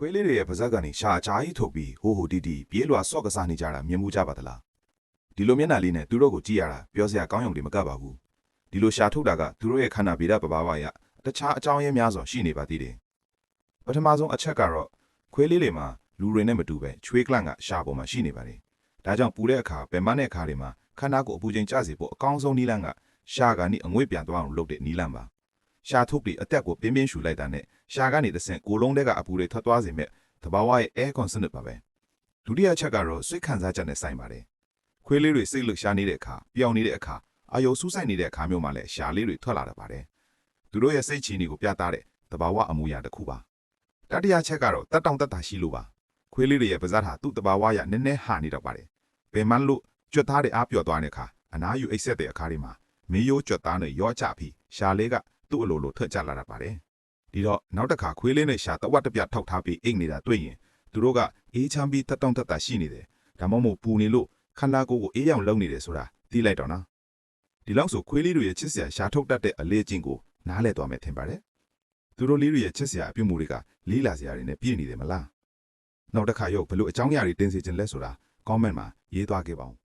ခွေးလေးတွေရဲ့ပါဇက်ကနေရှာအချားကြီးထုတ်ပြီးဟိုဟိုတီတီပြေးလွှာဆော့ကစားနေကြတာမြင်မှုကြပါသလားဒီလိုမျက်နှာလေးနဲ့သူတို့ကိုကြည့်ရတာပြောစရာကောင်းရုံတွေမကပါဘူးဒီလိုရှာထုတ်တာကသူတို့ရဲ့ခန္ဓာဗေဒပဘာဝအရတခြားအကြောင်းရင်းများစွာရှိနေပါသေးတယ်ပထမဆုံးအချက်ကတော့ခွေးလေးတွေမှာလူတွေနဲ့မတူပဲချွေးကလန့်ကရှာပေါ်မှာရှိနေပါတယ်ဒါကြောင့်ပူတဲ့အခါပင်မတဲ့အခါတွေမှာခန္ဓာကိုယ်အပူချိန်ကျစေဖို့အကောင်းဆုံးနည်းလမ်းကရှာကနေအငွေ့ပြန်သွားအောင်လုပ်တဲ့နည်းလမ်းပါရှာထုတ်ပြီးအသက်ကိုပြင်းပြင်းရှူလိုက်တာနဲ့ရှာကနေတဆင့်ကိုယ်လုံးထဲကအပူတွေထွက်သွားစေမဲ့တဘာဝရဲ့ air conditioner ပါပဲဒုတိယအချက်ကတော့စိတ်ခံစားချက်နဲ့ဆိုင်ပါတယ်ခွေးလေးတွေစိတ်လှုပ်ရှားနေတဲ့အခါပြောင်းနေတဲ့အခါအာယုံစူးစိုက်နေတဲ့အခါမျိုးမှာလည်းရှာလေးတွေထွက်လာတတ်ပါတယ်သူတို့ရဲ့စိတ်ချီနေကိုပြသတဲ့တဘာဝအမူအရာတစ်ခုပါတတိယချက်ကတော့တက်တောင့်တက်တာရှိလို့ပါခွေးလေးတွေရဲ့ပါးစပ်ဟာသူ့တဘာဝအရနည်းနည်းဟာနေတော့ပါတယ်ဘယ်မှလို့ကြွတ်သားတဲ့အားပြော့သွားတဲ့အခါအနားယူအိတ်ဆက်တဲ့အခါတွေမှာမီးရိုးကြွတ်သားနဲ့ရောချပြီးရှာလေးကသူ့အလိုလိုထွက်ကျလာတတ်ပါတယ်ဒီတော့နောက်တစ်ခါခွေးလေးနဲ့ရှာတဝက်တစ်ပြတ်ထောက်ထားပြီးအိတ်နေတာတွေ့ရင်သူတို့ကအေးချမ်းပြီးတက်တောင့်တက်တာရှိနေတယ်ဒါမှမဟုတ်ပူနေလို့ခန္ဓာကိုယ်ကိုအေးရောင်လုံနေတယ်ဆိုတာသိလိုက်တော့နော်ဒီလောက်ဆိုခွေးလေးတွေရဲ့ချစ်စရာရှာထုတ်တတ်တဲ့အလေးချင်းကိုနားလည်သွားမယ်ထင်ပါတယ်သူတို့လေးတွေရဲ့ချစ်စရာအပြုမှုတွေကလေးလာစရာတွေနဲ့ပြည့်နေတယ်မလားနောက်တစ်ခါရုပ်ဘလို့အကြောင်းအရာတွေတင်စီခြင်းလဲဆိုတာ comment မှာရေးသွားခဲ့ပါဦး